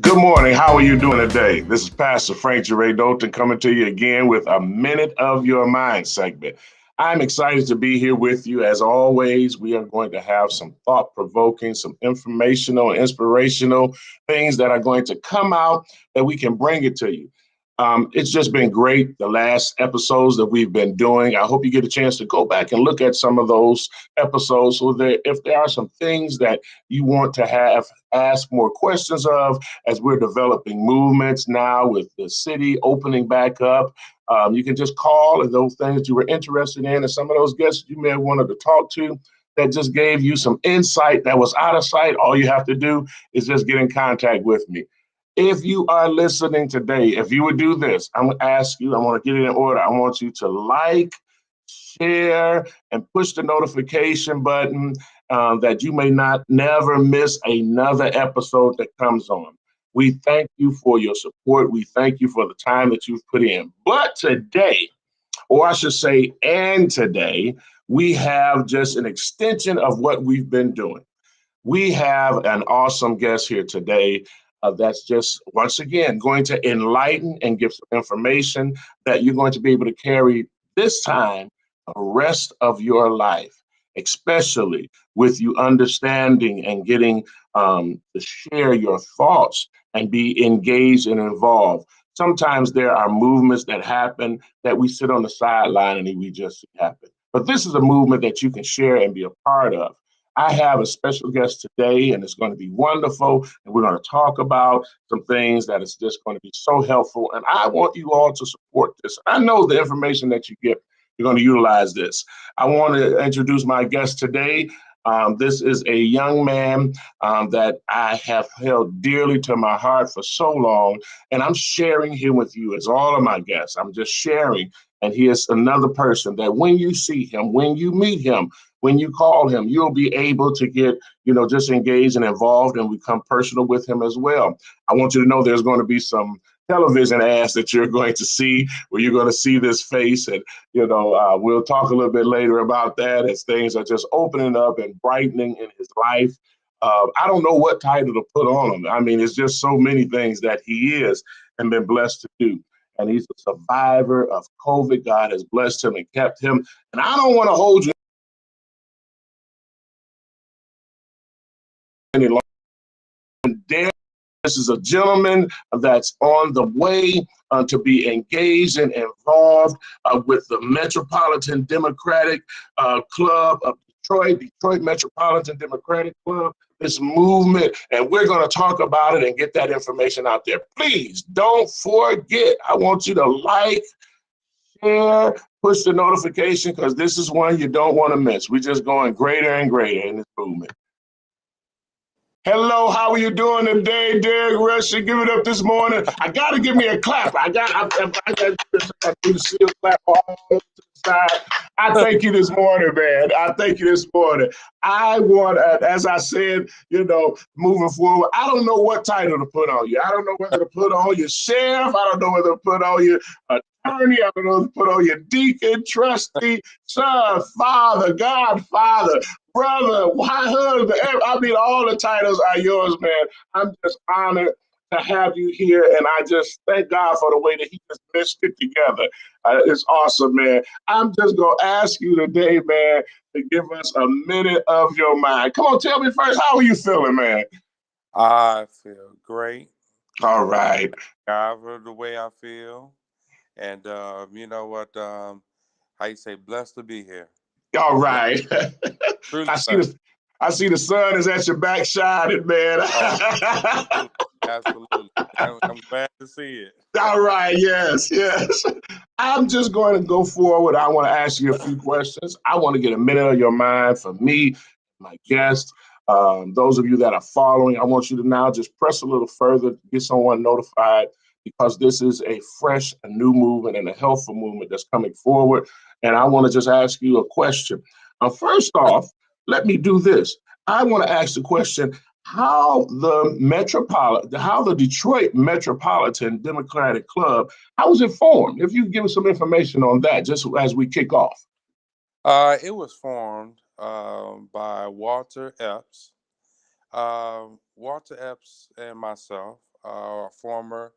Good morning. How are you doing today? This is Pastor Frank J. Knowlton coming to you again with a Minute of Your Mind segment. I'm excited to be here with you. As always, we are going to have some thought-provoking, some informational, inspirational things that are going to come out that we can bring it to you. It's just been great the last episodes that we've been doing. I hope you get a chance to go back and look at some of those episodes so that if there are some things that you want to have ask more questions of as we're developing movements now with the city opening back up. You can just call and those things that you were interested in and some of those guests you may have wanted to talk to that just gave you some insight that was out of sight. All you have to do is just get in contact with me. If you are listening today, if you would do this, I'm going to ask you, I want to get it in order. I want you to like, share, and push the notification button that you may not never miss another episode that comes on. We thank you for your support. We thank you for the time that you've put in. But today, or I should say, and today, we have just an extension of what we've been doing. We have an awesome guest here today that's just, once again, going to enlighten and give some information that you're going to be able to carry this time the rest of your life, especially with you understanding and getting to share your thoughts and be engaged and involved. Sometimes there are movements that happen that we sit on the sideline and we just see happen. But this is a movement that you can share and be a part of. I have a special guest today, and it's going to be wonderful. And we're going to talk about some things that is just going to be so helpful. And I want you all to support this. I know the information that you get, you're going to utilize this. I want to introduce my guest today. This is a young man that I have held dearly to my heart for so long, and I'm sharing him with you as all of my guests. I'm just sharing, and he is another person that when you see him, when you meet him, when you call him, you'll be able to get, just engaged and involved and become personal with him as well. I want you to know there's going to be some television ads that you're going to see where you're going to see this face. And, we'll talk a little bit later about that as things are just opening up and brightening in his life. I don't know what title to put on him. I mean, it's just so many things that he is and been blessed to do. And he's a survivor of COVID. God has blessed him and kept him. And I don't want to hold you any longer. This is a gentleman that's on the way to be engaged and involved with the Metropolitan Democratic Club of Detroit Metropolitan Democratic Club, this movement, and we're going to talk about it and get that information out there. Please don't forget, I want you to like, share, push the notification because this is one you don't want to miss. We're just going greater and greater in this movement. Hello, how are you doing today, Derek Rusher? Give it up this morning. I got to give me a clap. I got to do the seal clap all to the side. I thank you this morning, man. I thank you this morning. I want, as I said, moving forward, I don't know what title to put on you. I don't know whether to put on your sheriff. I don't know whether to put on you attorney. I don't know whether to put on your deacon, trustee, son, father, godfather, brother, husband. I mean, all the titles are yours, man. I'm just honored to have you here, and I just thank God for the way that he just mixed it together. It's awesome, man. I'm just going to ask you today, man, to give us a minute of your mind. Come on, tell me first, how are you feeling, man? I feel great. All right. However, the way I feel. And you know what? How you say, blessed to be here. All right. Truly I see blessed. this. I see the sun is at your back shining, man. Oh, absolutely, absolutely. I'm glad to see it. All right, yes, yes. I'm just going to go forward. I want to ask you a few questions. I want to get a minute of your mind for me, my Sure. guest. Those of you that are following, I want you to now just press a little further, get someone notified, because this is a fresh, a new movement and a helpful movement that's coming forward. And I want to just ask you a question. First off, let me do this. I want to ask the question, how the Detroit Metropolitan Democratic Club, how was it formed? If you give us some information on that, just as we kick off. It was formed by Walter Epps. Walter Epps and myself are former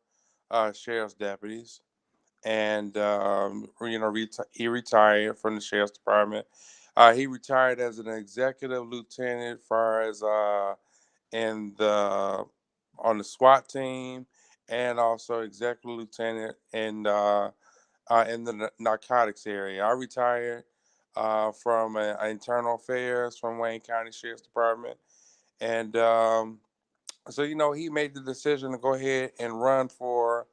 sheriff's deputies, and he retired from the sheriff's department. He retired as an executive lieutenant, far as in the on the SWAT team, and also executive lieutenant in the narcotics area. I retired from internal affairs from Wayne County Sheriff's Department, and so he made the decision to go ahead and run for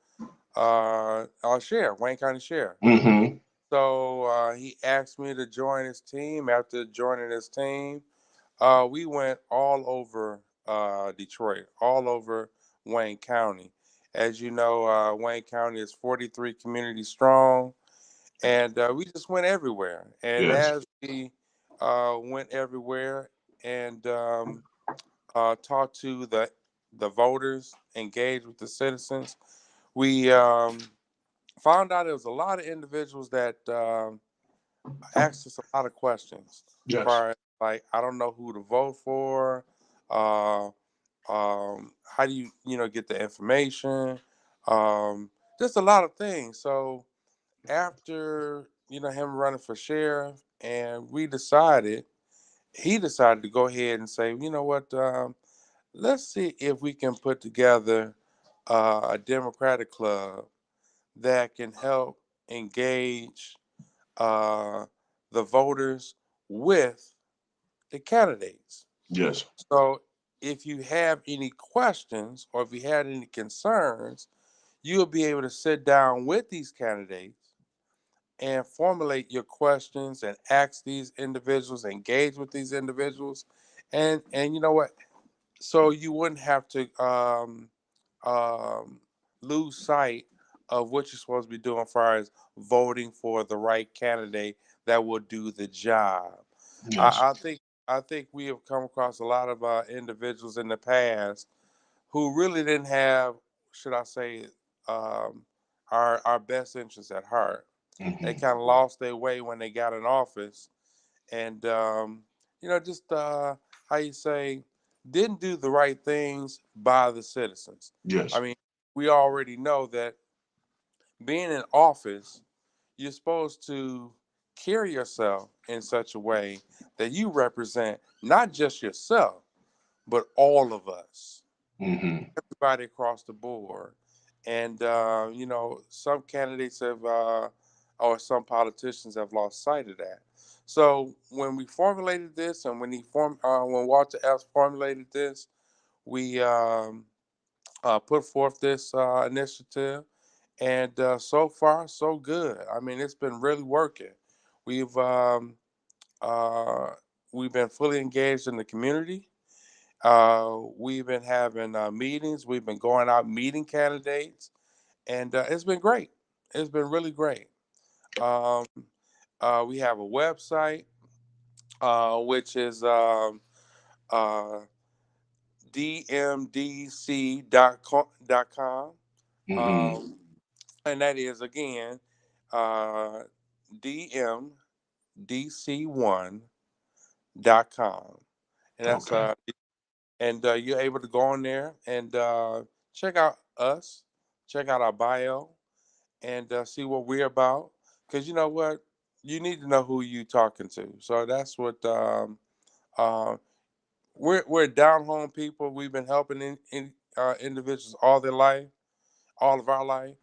our sheriff, Wayne County Sheriff. Mm-hmm. So he asked me to join his team. After joining his team, we went all over Detroit, all over Wayne County. As you know, Wayne County is 43 communities strong, and we just went everywhere. And Yes. as we went everywhere and talked to the voters, engaged with the citizens, we found out there was a lot of individuals that asked us a lot of questions. Yes. Far as like, I don't know who to vote for. Uh, how do you get the information? Just a lot of things. So after him running for sheriff, and he decided to go ahead and say, you know what, let's see if we can put together a Democratic club that can help engage uh, the voters with the candidates. Yes. So if you have any questions or if you had any concerns, you'll be able to sit down with these candidates and formulate your questions and ask these individuals, engage with these individuals, and you know what? So you wouldn't have to um, lose sight of what you're supposed to be doing as far as voting for the right candidate that will do the job. Yes. I think we have come across a lot of individuals in the past who really didn't have, should I say, um, our best interests at heart. They Mm-hmm. kind of lost their way when they got in office, and just how you say, didn't do the right things by the citizens. I Yes. mean, we already know that being in office, you're supposed to carry yourself in such a way that you represent not just yourself, but all of us, Mm-hmm. everybody across the board. And some candidates have, or some politicians have lost sight of that. So when we formulated this, and when Walter Epps formulated this, we put forth this initiative, and so far so good. I mean, it's been really working. We've um, uh, we've been fully engaged in the community. We've been having meetings. We've been going out meeting candidates, and it's been great. It's been really great. Um, we have a website, which is uh, dmdc.com. Mm-hmm. Um, and that is again uh, dmdc1.com. And that's Okay. and you're able to go on there and check out us, check out our bio, and see what we're about. Because you know what, you need to know who you talking to. So that's what uh, we're down home people. We've been helping individuals all their life, all of our life,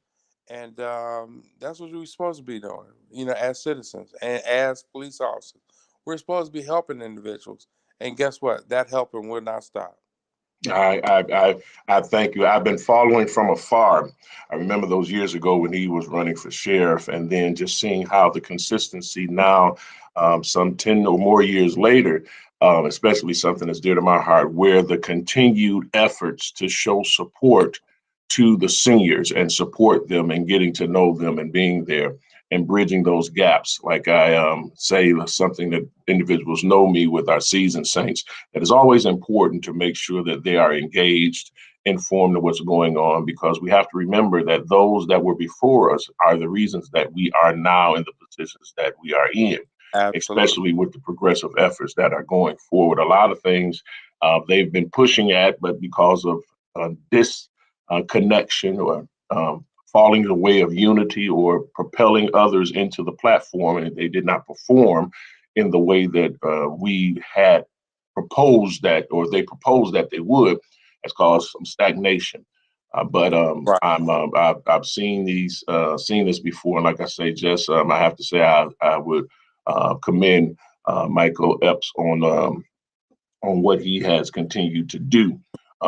and that's what we're supposed to be doing. As citizens and as police officers, we're supposed to be helping individuals And guess what? That helping will not stop. I thank you. I've been following from afar. I remember those years ago when he was running for sheriff, and then just seeing how the consistency now, some 10 or more years later, especially something that's dear to my heart, where the continued efforts to show support to the seniors and support them and getting to know them and being there and bridging those gaps. Like I say, something that individuals know me with our seasoned saints, that is always important to make sure that they are engaged, informed of what's going on, because we have to remember that those that were before us are the reasons that we are now in the positions that we are in, Absolutely. especially with the progressive efforts that are going forward. A lot of things they've been pushing at, but because of disconnection or falling away of unity or propelling others into the platform, and they did not perform in the way that we had proposed that, or they proposed that they would, has caused some stagnation. But Right. I've seen this before, and like I say, just I have to say I would commend Michael Epps on what he has continued to do.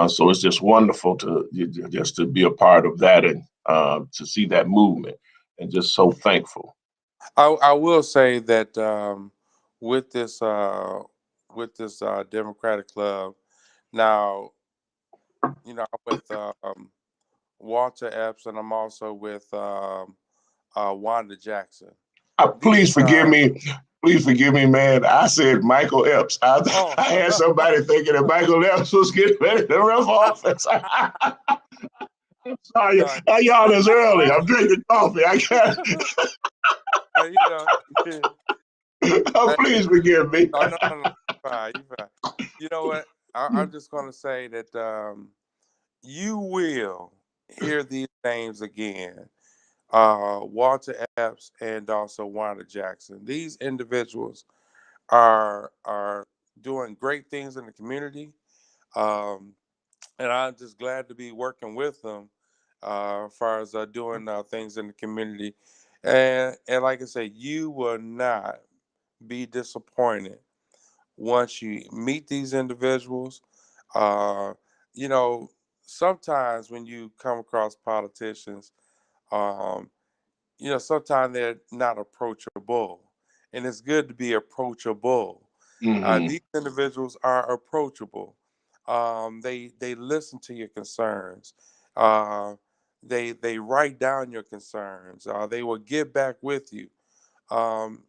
So it's just wonderful to just to be a part of that and to see that movement, and just so thankful. I will say that with this Democratic Club now, I'm with Walter Epps, and I'm also with Wanda Jackson. Please These forgive me. Please forgive me, man. I said Michael Epps. oh I had somebody thinking that Michael Epps was getting ready to run for office. I'm sorry. no, Y'all, it's early. I'm drinking coffee. I can't. you know, Please forgive me. oh no, you're fine, you're fine. You know what? I'm just going to say that you will hear these names again. Walter Epps and also Wanda Jackson. These individuals are doing great things in the community, um, and I'm just glad to be working with them as far as doing things in the community. And like I say, you will not be disappointed once you meet these individuals. Uh, you know, sometimes when you come across politicians, um, sometimes they're not approachable, and it's good to be approachable. Hmm. These individuals are approachable. They listen to your concerns. Uh, they write down your concerns. They will get back with you. Um,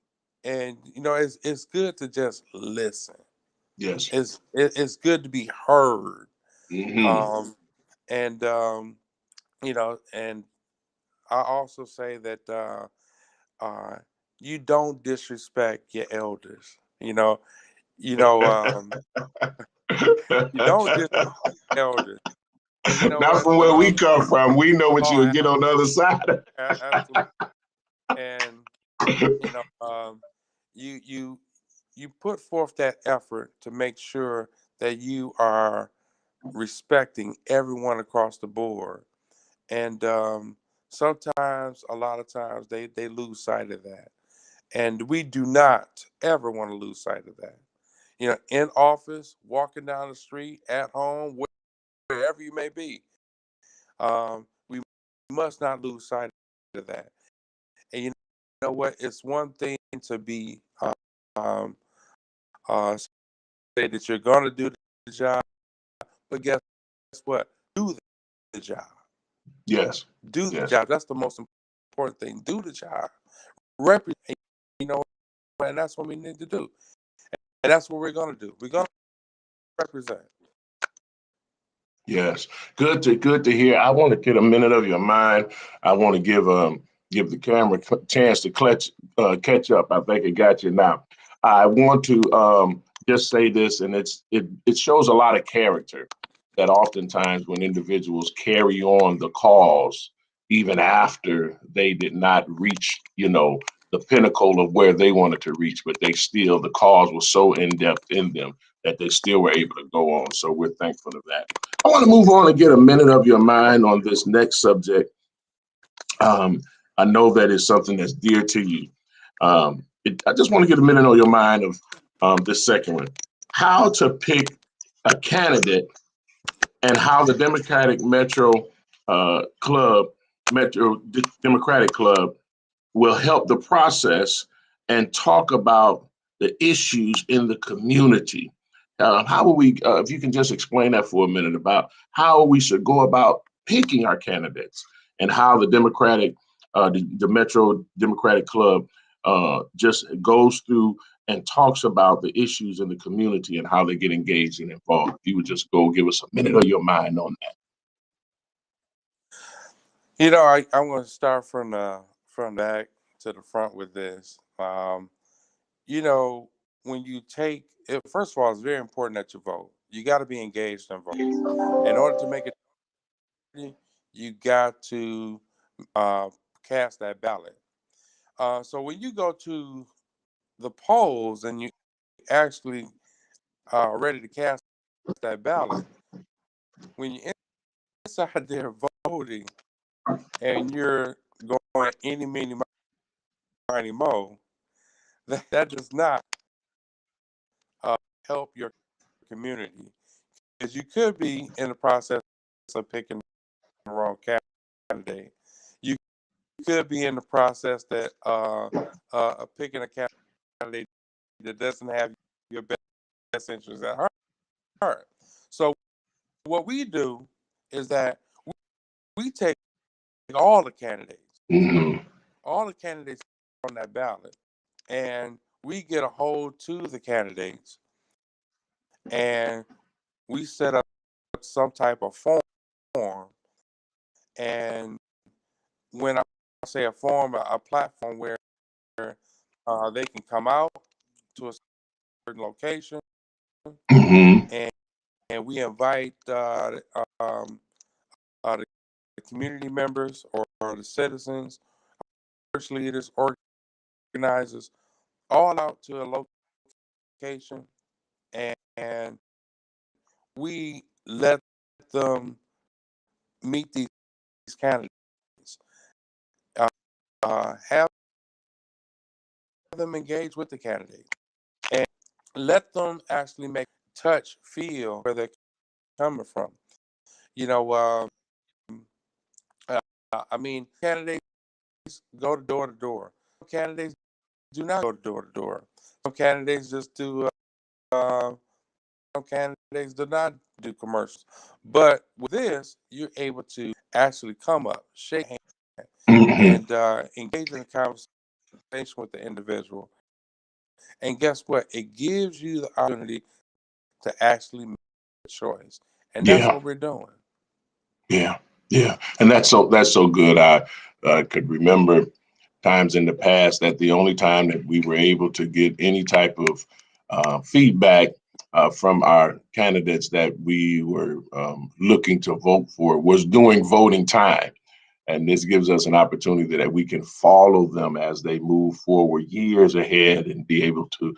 and it's good to just listen. Yes. It's good to be heard. Hmm. Um, and and I also say that uh, you don't disrespect your elders. You know, you don't disrespect elders. And you know Not what? from where we come from. We know what Oh, you'll get on the other side. absolutely. And you know, you you you put forth that effort to make sure that you are respecting everyone across the board. And sometimes, a lot of times, they lose sight of that. And we do not ever want to lose sight of that. In office, walking down the street, at home, wherever you may be, we must not lose sight of that. And you know what? It's one thing to be say that you're going to do the job, but guess what? Do the job. Yes. Do the Yes. job. That's the most important thing. Do the job. Represent. You know, and that's what we need to do. And that's what we're going to do. We're going to represent. Yes, good to hear. I want to get a minute of your mind. I want to give the camera a chance to catch up. I think it got you now. I want to just say this, and it shows a lot of character that oftentimes when individuals carry on the cause even after they did not reach, the pinnacle of where they wanted to reach, but the cause was so in depth in them that they still were able to go on. So we're thankful of that. I want to move on and get a minute of your mind on this next subject. Um, I know that is something that's dear to you. I just want to get a minute on your mind of this second one. how to pick a candidate and how the Democratic Metro Democratic Club will help the process and talk about the issues in the community. How will we, if you can just explain that for a minute about how we should go about picking our candidates and how the Metro Democratic Club just goes through and talks about the issues in the community and how they get engaged and involved. If you would just go give us a minute of your mind on that. You know, I'm going to start from the back to the front with this. You know, when you take it, first of all, it's very important that you vote. You got to be engaged and vote. In order to make it, you got to cast that ballot. So when you go to the polls and you actually are ready to cast that ballot, when you're inside there voting and you're going any, mini, miny, mo, that does not help your community, because you could be in the process of picking the wrong candidate. You could be in the process that of picking a candidate that doesn't have your best interests at heart. So what we do is that we take all the candidates, Mm-hmm. all the candidates on that ballot, and we get a hold to the candidates, and we set up some type of form. And when I say a form, a platform where they can come out to a certain location, Mm-hmm. and we invite the community members or the citizens, church leaders, organizers, all out to a location, and we let them meet these candidates, have them engage with the candidate, and let them actually touch, feel where they're coming from. You know, I mean, candidates go door to door. Some candidates do not go door to door. Some candidates just do. Some candidates do not do commercials. But with this, you're able to actually come up, shake hands, Mm-hmm. and engage in a conversation with the individual. And guess what? It gives you the opportunity to actually make a choice, and that's Yeah. what we're doing. Yeah, yeah, and that's so good. I could remember times in the past that the only time that we were able to get any type of feedback from our candidates that we were looking to vote for was during voting time. And this gives us an opportunity that we can follow them as they move forward years ahead and be able to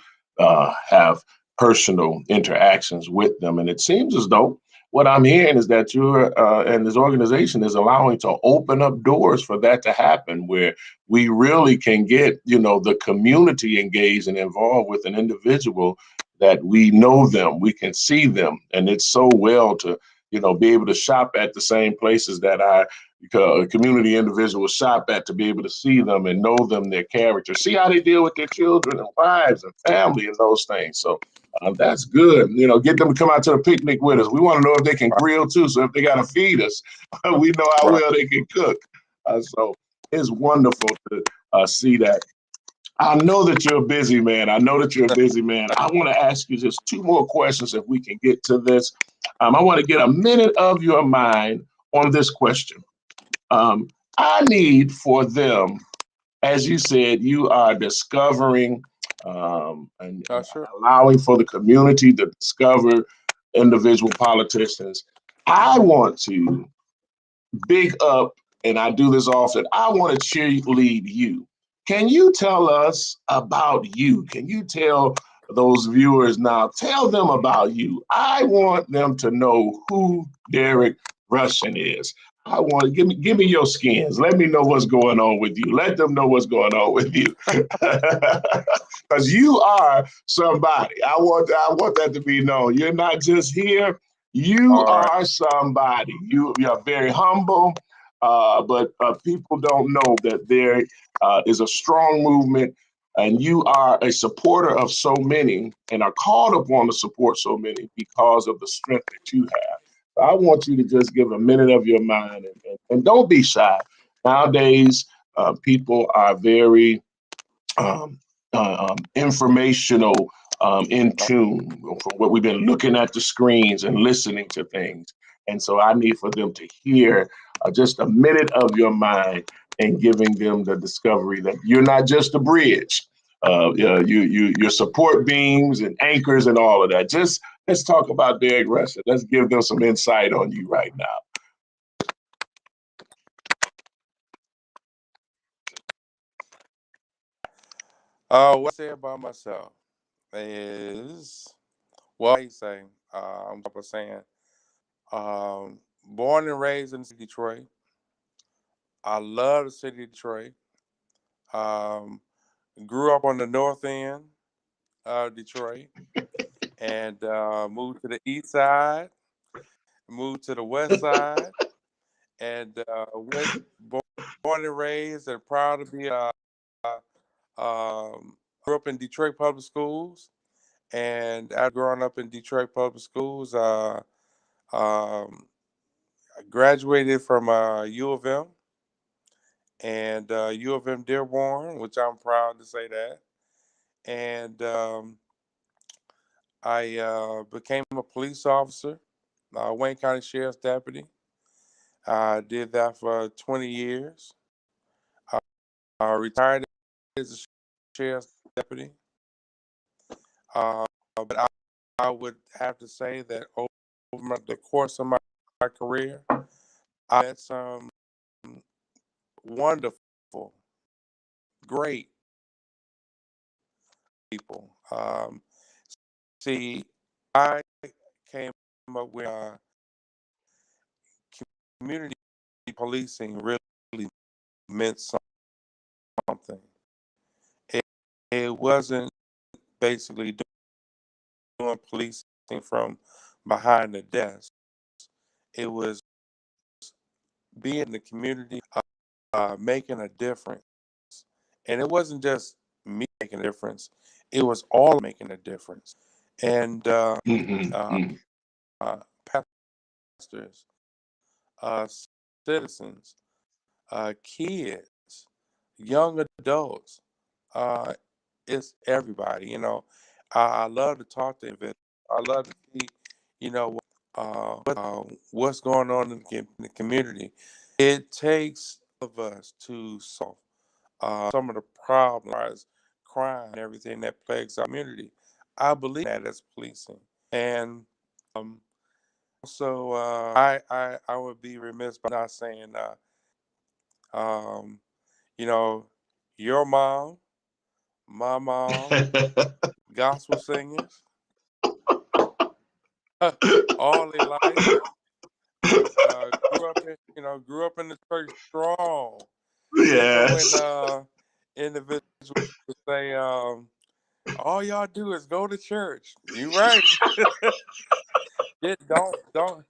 have personal interactions with them. And it seems as though what I'm hearing is that you're and this organization is allowing to open up doors for that to happen, where we really can get, the community engaged and involved with an individual that we know them, we can see them. And it's so well to, be able to shop at the same places that our community individuals shop at, to be able to see them and know them, their character, see how they deal with their children and wives and family and those things. So that's good. Get them to come out to the picnic with us. We want to know if they can Right. grill too. So if they got to feed us, we know how Right. well they can cook. So it's wonderful to see that. I know that you're a busy man. I know that you're a busy man. I want to ask you just two more questions if we can get to this. I want to get a minute of your mind on this question. Um, I need for them, as you said, you are discovering and Sure. allowing for the community to discover individual politicians. I want to big up, and I do this often, I want to cheerlead you. Can you tell us about you? Can you tell those viewers now, tell them about you? I want them to know who Derek Rushing is. I want to give me your skins. Let me know what's going on with you. Let them know what's going on with you, because you are somebody. I want that to be known. You're not just here. You All right. are somebody. You are very humble, but people don't know that there is a strong movement, and you are a supporter of so many, and are called upon to support so many because of the strength that you have. I want you to just give a minute of your mind, and don't be shy. Nowadays, people are very um, informational, in tune from what we've been looking at the screens and listening to things. And so I need for them to hear just a minute of your mind, and giving them the discovery that you're not just a bridge. Your support beams and anchors and all of that. Just let's talk about Derek Russell. Let's give them some insight on you right now. What I say about myself is, well, I say, I'm saying, born and raised in Detroit. I love the city of Detroit. Um, grew up on the north end of Detroit, and moved to the east side, moved to the west side, and went born and raised and proud to be grew up in Detroit public schools. And after growing up in Detroit public schools, um, I graduated from U of M, and U of M Dearborn, which I'm proud to say that. And I became a police officer, Wayne County Sheriff's Deputy. I did that for 20 years. I retired as a sheriff's deputy. But I would have to say that over the course of my career, I met some wonderful, great people. See, I came up with community policing really meant something. It, it wasn't basically doing policing from behind the desk. It was being in the community, making a difference. And it wasn't just me making a difference, it was all making a difference. And uh, Mm-hmm. pastors, uh, citizens, kids, young adults, uh, it's everybody. I love to talk to individuals. I love to see, what's going on in the community. It takes all of us to solve some of the problems, crime, and everything that plagues our community. I believe that as policing, and also I would be remiss by not saying, um, you know, your mom, my mom, gospel singers, all their life. Grew up in the church strong. Even when Yes. individuals say, all y'all do is go to church. You right. Don't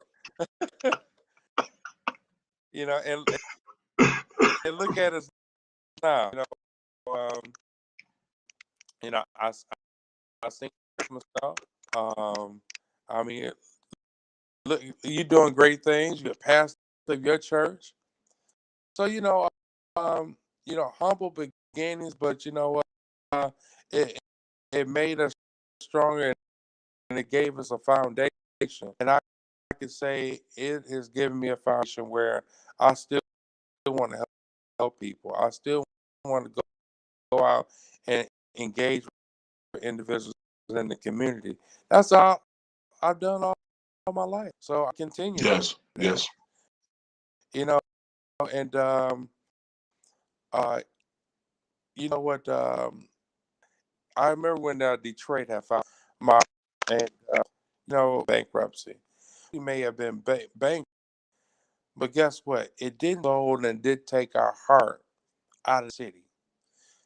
and look at us now. I sing Christmas stuff. I mean, look, you doing great things. You're a pastor of your church. So humble beginnings, but you know what? It it made us stronger, and it gave us a foundation. And I could say it has given me a foundation where I still want to help people. I still want to go out and engage with individuals in the community. That's all I've done all my life. So I continue Yes. that. Yes. You know, and uh, you know what? I remember when Detroit had filed my and bankruptcy. He may have been bankrupt, But guess what? It didn't hold and did take our heart out of the city.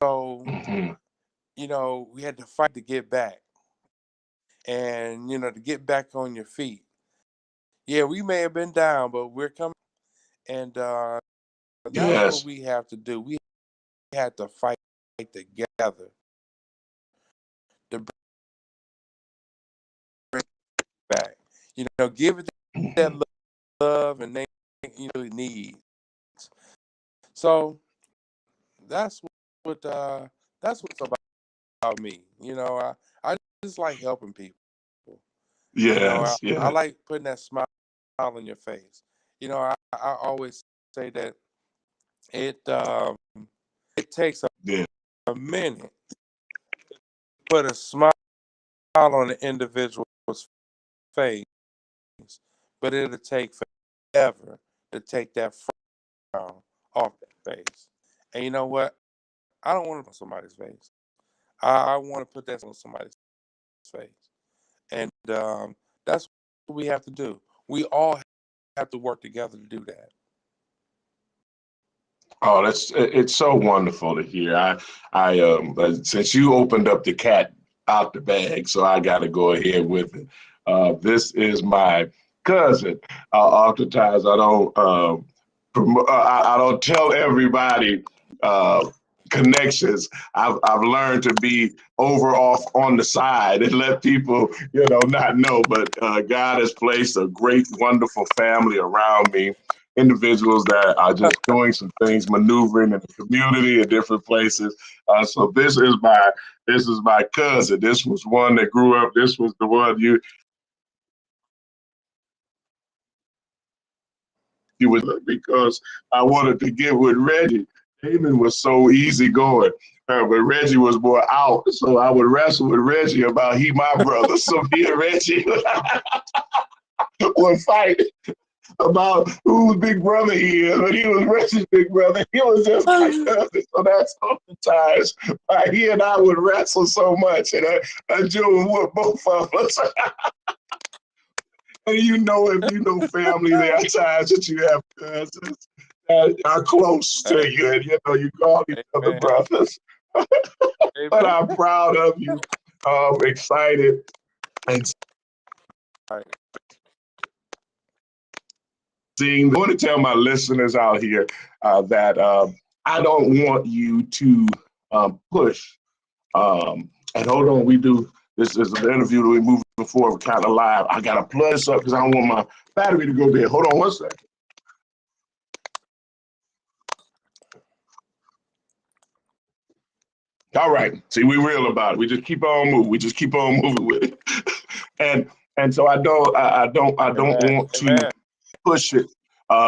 So, Hmm. we had to fight to get back and, to get back on your feet. Yeah, we may have been down, but we're coming. And that's what Yes. we have to do. We had to fight together to bring it back. Give it that Hmm. love and they need. So that's what that's what's about me. I just like helping people. I, Yes. I Yes. like putting that smile on your face. I always say that it takes Yeah. a minute to put a smile on an individual's face, but it'll take forever to take that frown off their face. And you know what? I don't want to put somebody's face. I want to put that on somebody's face. And that's what we have to do. We all have to work together to do that. Oh, it's so wonderful to hear. Since you opened up the cat out the bag, so I got to go ahead with it. This is my cousin. Oftentimes, I don't tell everybody uh, connections. I've learned to be over off on the side and let people, not know. But God has placed a great, wonderful family around me, individuals that are just doing some things, maneuvering in the community in different places. So this is my cousin. This was one that grew up. This was the one you was because I wanted to get with Reggie. Damon was so easy-going, but Reggie was more out. So I would wrestle with Reggie about he my brother. So me and Reggie would fight about whose big brother he is, but he was Reggie's big brother. He was just my cousin. So that's oftentimes why he and I would wrestle so much. And I joke with both of us. And if you know family, there are times that you have cousins that are close to you, and you call each other Amen. brothers. But Amen. I'm proud of you, excited, and Right. seeing. I want to tell my listeners out here that I don't want you to push. And hold on, we do. This is an interview that we moving forward kind of live. I got to plug this up because I don't want my battery to go dead. Hold on one second. All right. See, we real about it. We just keep on moving. We just keep on moving with it. and so I don't Amen. want to Amen. push it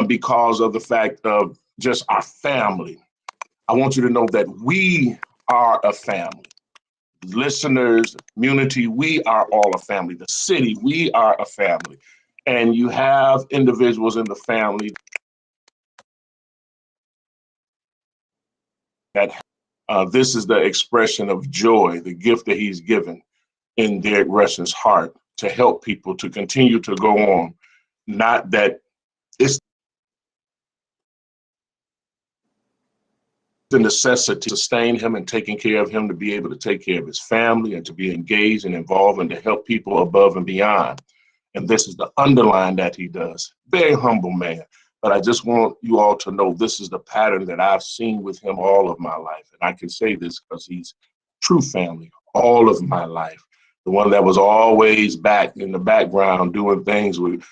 because of the fact of just our family. I want you to know that we are a family. Listeners, community, we are all a family. The city, we are a family. And you have individuals in the family that this is the expression of joy, the gift that he's given in Derek Rushing's heart to help people to continue to go on. Not that it's the necessity to sustain him and taking care of him to be able to take care of his family and to be engaged and involved and to help people above and beyond. And this is the underline that he does. Very humble man. But I just want you all to know this is the pattern that I've seen with him all of my life. And I can say this because he's true family all of my life. The one that was always back in the background doing things with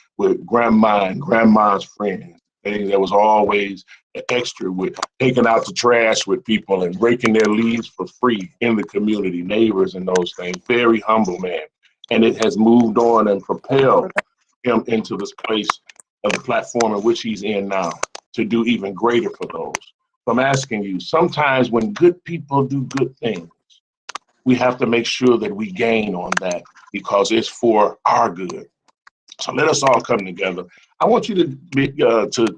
grandma and grandma's friends. Things that was always extra with taking out the trash with people and breaking their leaves for free in the community, neighbors and those things. Very humble man. And it has moved on and propelled him into this place of the platform in which he's in now to do even greater for those. So I'm asking you, sometimes when good people do good things, we have to make sure that we gain on that because it's for our good. So let us all come together. I want you to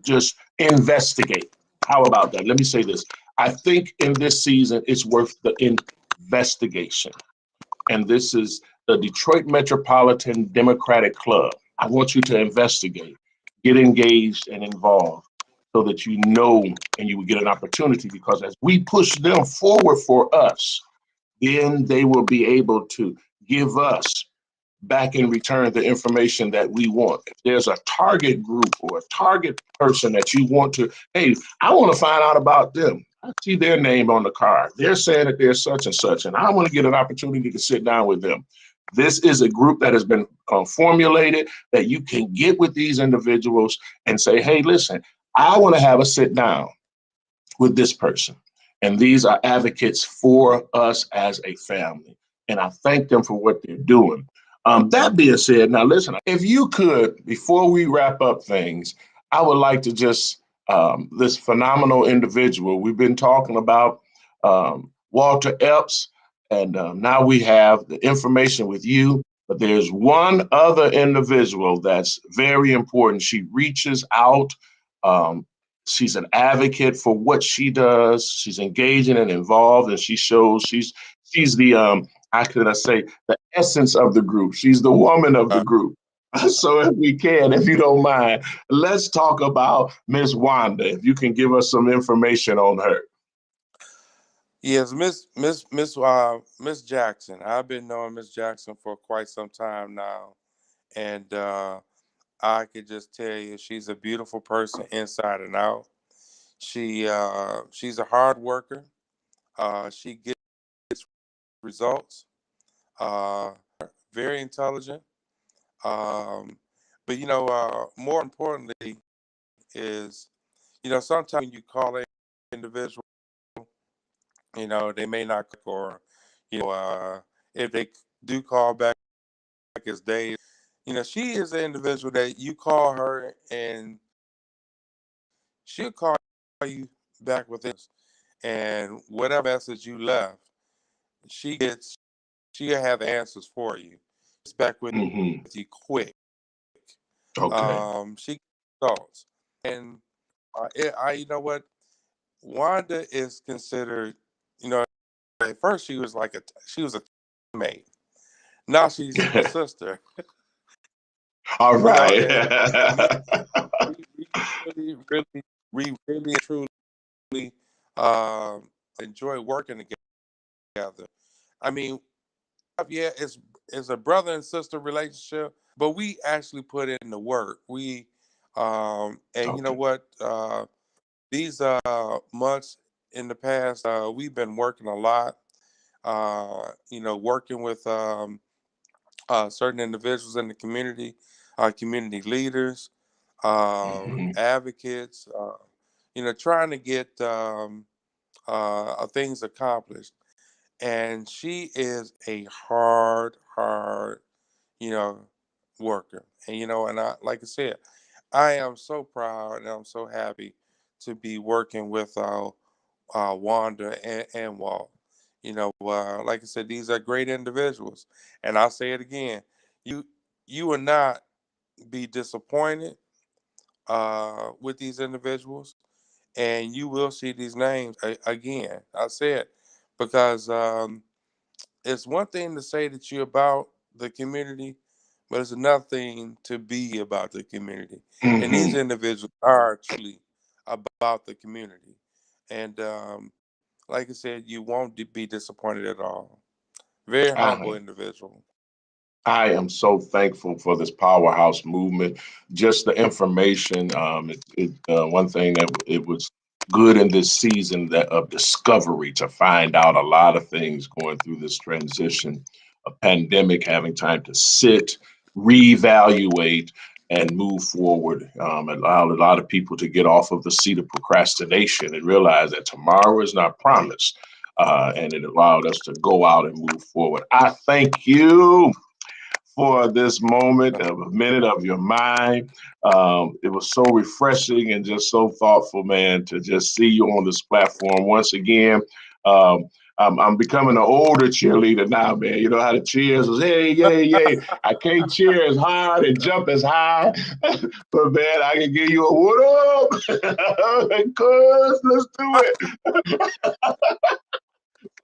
just investigate. How about that? Let me say this. I think in this season, it's worth the investigation. And this is the Detroit Metropolitan Democratic Club. I want you to investigate. get engaged and involved so that you know and you will get an opportunity, because as we push them forward for us, then they will be able to give us back in return the information that we want. If there's a target group or a target person that you want to, hey, I want to find out about them. I see their name on the card. They're saying that they're such and such, and I want to get an opportunity to sit down with them. This is a group that has been formulated that you can get with these individuals and say, hey, listen, I want to have a sit down with this person. And these are advocates for us as a family. And I thank them for what they're doing. That being said, now listen, if you could, before we wrap up things, I would like to just, this phenomenal individual, we've been talking about Walter Epps, and now we have the information with you. But there's one other individual that's very important. She reaches out. Um, she's an advocate for what she does. She's engaging and involved, and she shows she's the how could I say, the essence of the group. She's the woman of the group. So if we can, if you don't mind, let's talk about Miss Wanda. If you can give us some information on her. Yes, Miss Jackson. I've been knowing Miss Jackson for quite some time now, and I could just tell you she's a beautiful person inside and out. She's a hard worker. She gets results. Very intelligent. Um, but more importantly is, sometimes when you call an individual, they may not, or if they do call back, it's days. She is an individual that you call her and she'll call you back within, and whatever message you left, she'll have the answers for you. It's back with Mm-hmm. you quick. Okay. She thoughts, and you know what, Wanda is considered. At first she was a teammate. Now she's a sister. All right. And we really, really, we really truly um, enjoy working together. I mean, yeah, it's a brother and sister relationship, but we actually put in the work. And you know Okay. what? These months in the past, we've been working a lot. Working with certain individuals in the community, community leaders, Mm-hmm. advocates, trying to get things accomplished. And she is a hard, you know, worker. And and like I said, I am so proud and I'm so happy to be working with Wanda and Walt. Like I said, these are great individuals, and I'll say it again: you you will not be disappointed with these individuals, and you will see these names again. I said because it's one thing to say that you're about the community, but it's another thing to be about the community. And these Mm-hmm. individuals are truly about the community. And like I said, you won't be disappointed at all. Very humble Uh-huh. individual. I am so thankful for this powerhouse movement. Just the information. One thing that it was good in this season that of discovery to find out a lot of things going through this transition, a pandemic, having time to sit, reevaluate, and move forward. Allowed a lot of people to get off of the seat of procrastination and realize that tomorrow is not promised. And it allowed us to go out and move forward. I thank you for this moment of a minute of your mind. It was so refreshing and just so thoughtful, man, to just see you on this platform once again. Um, I'm becoming an older cheerleader now, man. You know how the cheers was, hey, yay, yay. I can't cheer as hard and jump as high, but man, I can give you a what up? Cuz, let's do it.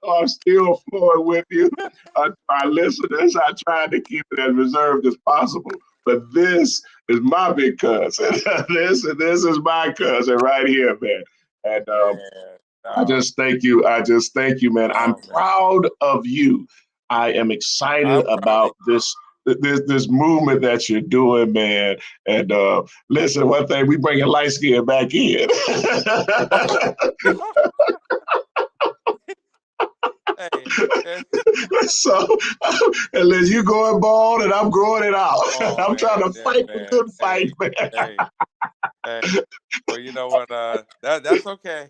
I'm still flowing with you. Our listeners, I tried to keep it as reserved as possible. But this is my big cousin. This is my cousin right here, man. And Man, I no, just thank you. I just thank you, man. I'm no, man. proud of you. I am excited I'm proud of about this movement that you're doing, man. And listen, one thing, we bringing light skin back in. you. Hey, hey, So, and then you going bald and I'm growing it out. oh I'm trying man, to yeah, fight the man. good fight, Hey, man. hey, hey. Well, you know what? That's okay.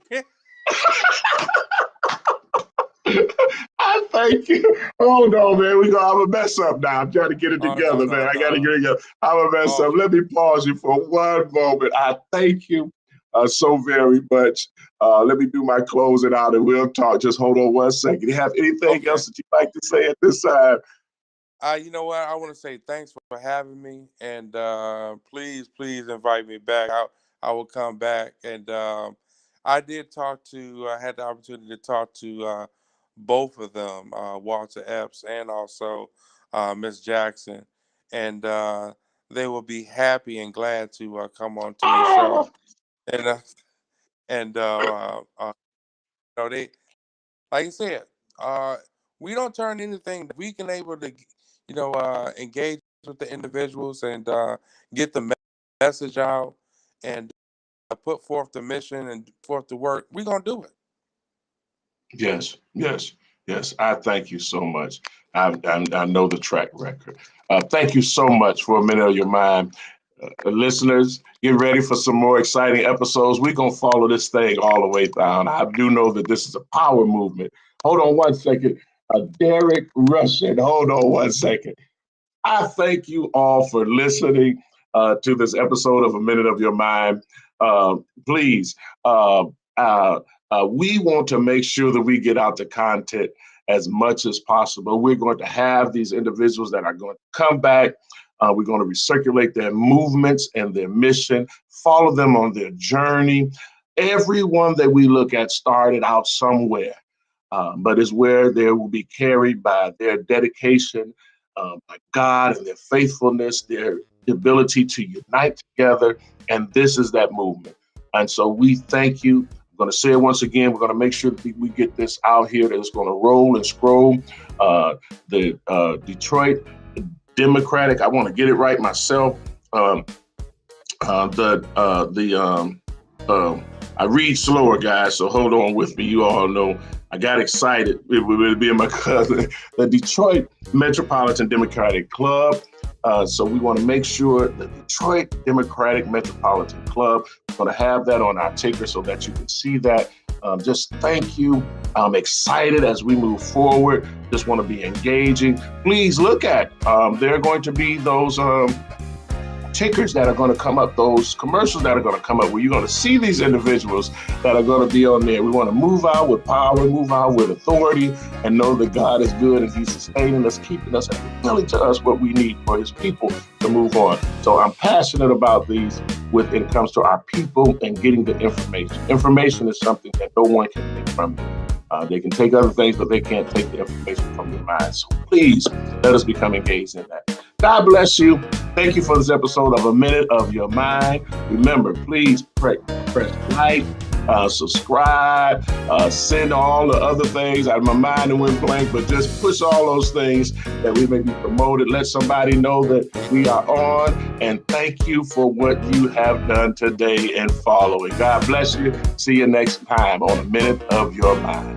I thank you. Hold on, man. We gonna have a mess up now. I'm trying to get it Oh no, together, man. no, I gotta get no. it together. I'm a mess Oh, up. Let me pause you for one moment. I thank you so very much. Let me do my closing out and we'll talk. Just hold on one second. You have anything okay. else that you'd like to say at this time? You know what? I want to say thanks for having me, and please, please invite me back. I will come back. And I did talk to. I had the opportunity to talk to both of them, Walter Epps and also Miss Jackson, and they will be happy and glad to come on to your show. Oh, And they, like I said, uh, we don't turn anything. We can able to, engage with the individuals and get the message out and put forth the mission and forth the work. We're gonna do it. yes, yes, yes. I thank you so much. I know the track record. Thank you so much for a minute of your mind. Listeners, get ready for some more exciting episodes. We're going to follow this thing all the way down. I do know that this is a power movement. Hold on one second. Derek Russian, hold on one second. I thank you all for listening to this episode of A Minute of Your Mind. Please, uh, uh, we want to make sure that we get out the content as much as possible. We're going to have these individuals that are going to come back. We're going to recirculate their movements and their mission, follow them on their journey. Everyone that we look at started out somewhere, but is where they will be carried by their dedication, by God and their faithfulness, their ability to unite together. And this is that movement. And so we thank you. I'm going to say it once again. We're going to make sure that we get this out here that it's going to roll and scroll. The Detroit Democratic, I want to get it right myself. Um, I read slower, guys, so hold on with me. You all know I got excited with being my cousin. The Detroit Metropolitan Democratic Club. So we want to make sure the Detroit Democratic Metropolitan Club, we're going to have that on our ticker so that you can see that. Just thank you. I'm excited as we move forward. Just want to be engaging. Please look at, there are going to be those tickers that are going to come up, those commercials that are going to come up where you're going to see these individuals that are going to be on there. We want to move out with power, move out with authority, and know that God is good and He's sustaining us, keeping us, and revealing to us what we need for His people to move on. So I'm passionate about these when it comes to our people and getting the information. Information is something that no one can take from you. They can take other things, but they can't take the information from your mind. So please let us become engaged in that. God bless you. Thank you for this episode of A Minute of Your Mind. Remember, please press like, subscribe, send all the other things. My mind went blank, but just push all those things that we may be promoted. Let somebody know that we are on. And thank you for what you have done today and following. God bless you. See you next time on A Minute of Your Mind.